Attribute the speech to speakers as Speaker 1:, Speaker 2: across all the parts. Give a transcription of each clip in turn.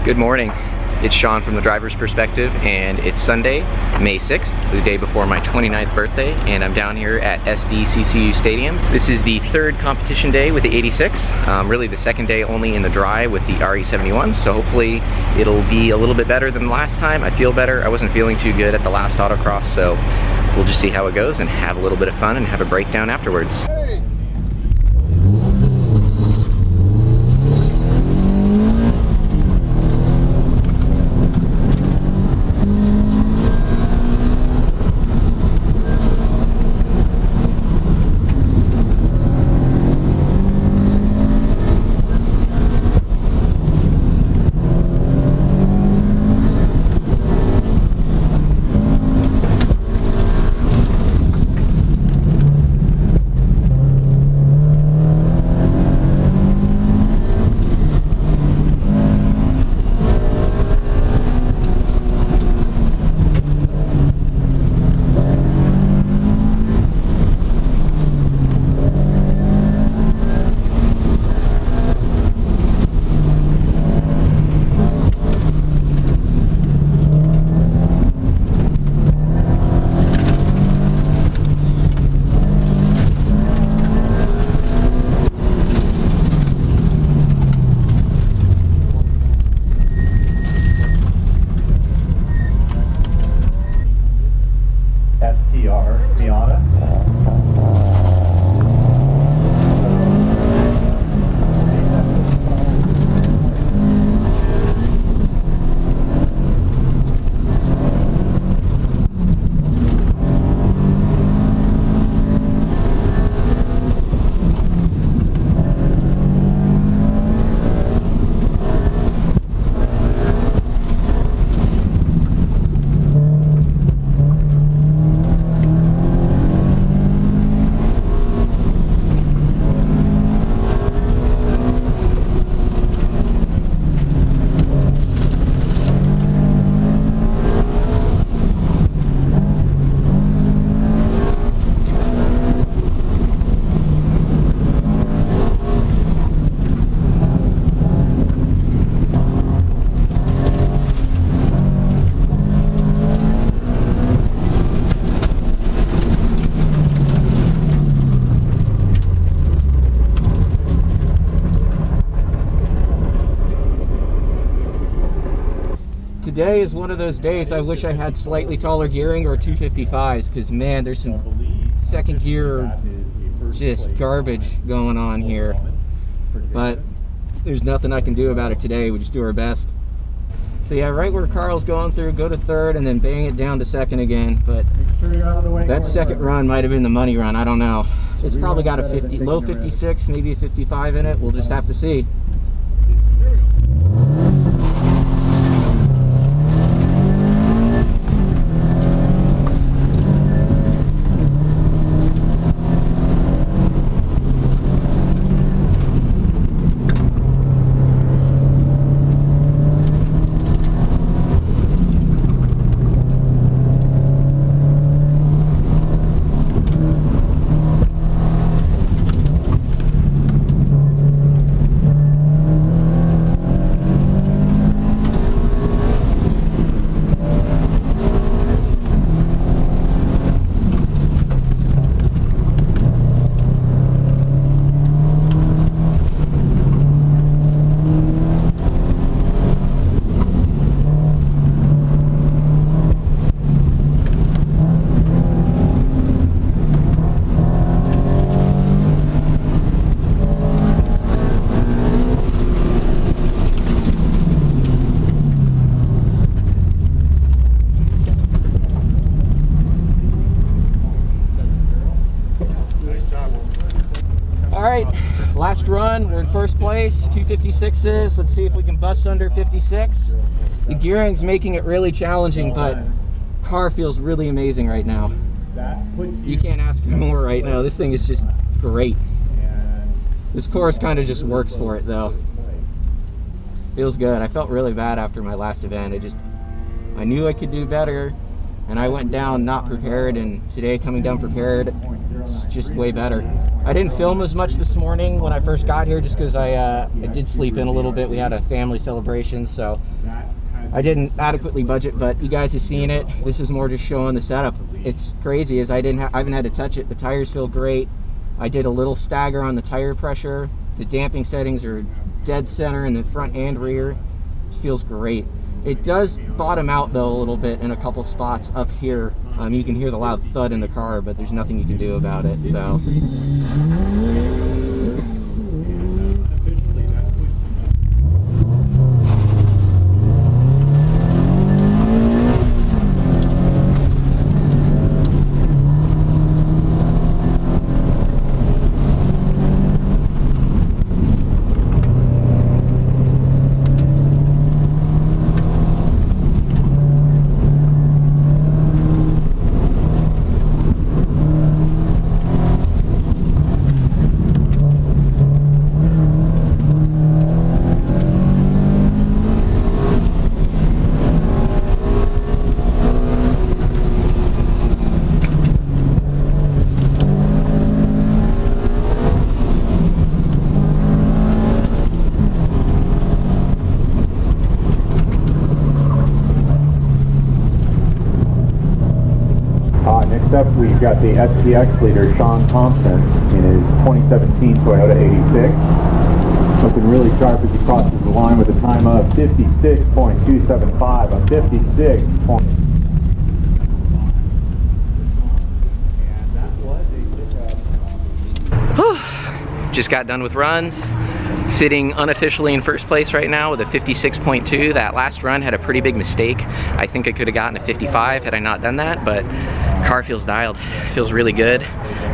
Speaker 1: Good morning. It's Sean from the driver's perspective, and it's Sunday, May 6th, the day before my 29th birthday, and I'm down here at SDCCU Stadium. This is the third competition day with the 86, really the second day only in the dry with the RE71, so hopefully it'll be a little bit better than last time. I feel better. I wasn't feeling too good at the last autocross, so we'll just see how it goes and have a little bit of fun and have a breakdown afterwards.
Speaker 2: Hey.
Speaker 3: Today is one of those days I wish I had slightly taller gearing or 255s, because man, there's some second gear just garbage going on here. But there's nothing I can do about it today. We just do our best. So yeah, right where Carl's going through, go to third and then bang it down to second again. But that second run might have been the money run. I don't know. It's probably got a low 56, maybe a 55 in it. We'll just have to see. Last run, we're in first place, 256s. Let's see if we can bust under 56. The gearing's making it really challenging, but car feels really amazing right now. You can't ask for more right now. This thing is just great. This course kind of just works for it though. Feels good. I felt really bad after my last event. I knew I could do better, and I went down not prepared, and today coming down prepared, it's just way better. I didn't film as much this morning when I first got here just because I did sleep in a little bit. We had a family celebration, so I didn't adequately budget, but you guys have seen it. This is more just showing the setup. It's crazy as I haven't had to touch it. The tires feel great. I did a little stagger on the tire pressure. The damping settings are dead center in the front and rear. It feels great. It does bottom out though a little bit in a couple spots up here. You can hear the loud thud in the car, but there's nothing you can do about it. So.
Speaker 2: Next up, we've got the STX leader, Sean Thompson, in his 2017 Toyota 86. Looking really sharp as he crosses the line with a time of 56.275, a 56.
Speaker 1: Just got done with runs. Sitting unofficially in first place right now with a 56.2. That last run had a pretty big mistake. I think I could have gotten a 55 had I not done that, but car feels dialed. Feels really good.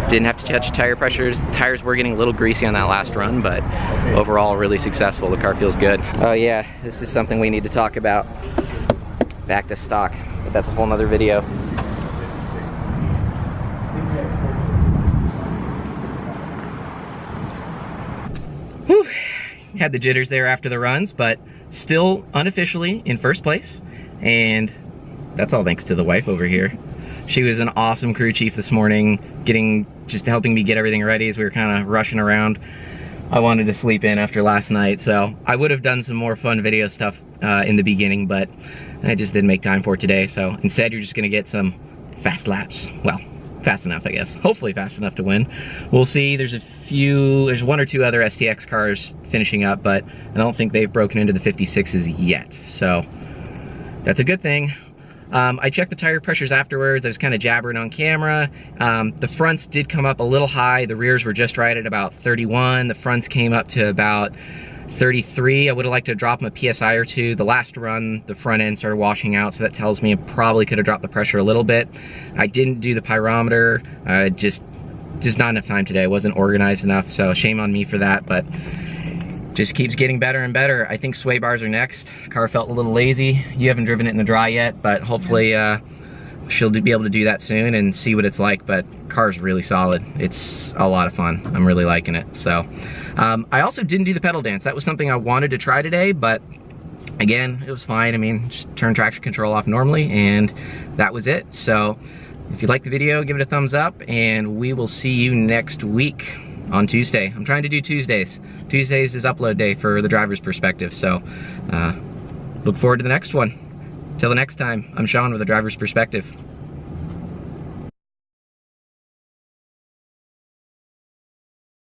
Speaker 1: Didn't have to touch tire pressures. The tires were getting a little greasy on that last run, but overall really successful. The car feels good. Oh yeah, this is something we need to talk about. Back to stock, but that's a whole nother video. Whew. Had the jitters there after the runs, but still unofficially in first place, and that's all thanks to the wife over here. She was an awesome crew chief this morning, just helping me get everything ready as we were kind of rushing around. I wanted to sleep in after last night, so I would have done some more fun video stuff in the beginning, but I just didn't make time for it today. So instead, you're just gonna get some fast laps. Well, fast enough, I guess. Hopefully fast enough to win. We'll see. There's one or two other STX cars finishing up, but I don't think they've broken into the 56s yet. So that's a good thing. I checked the tire pressures afterwards. I was kind of jabbering on camera. The fronts did come up a little high. The rears were just right at about 31. The fronts came up to about 33. I would have liked to drop them a PSI or two. The last run, the front end started washing out, so that tells me I probably could have dropped the pressure a little bit. I didn't do the pyrometer. Just not enough time today. I wasn't organized enough, so shame on me for that, but just keeps getting better and better. I think sway bars are next. The car felt a little lazy. You haven't driven it in the dry yet, but hopefully she'll be able to do that soon and see what it's like, but car's really solid. It's a lot of fun. I'm really liking it. So I also didn't do the pedal dance. That was something I wanted to try today, but again, it was fine. I mean, just turn traction control off normally, and that was it. So if you like the video, give it a thumbs up, and we will see you next week on Tuesday. I'm trying to do Tuesdays. Tuesdays is upload day for the driver's perspective, so look forward to the next one. Till the next time, I'm Sean with the driver's perspective.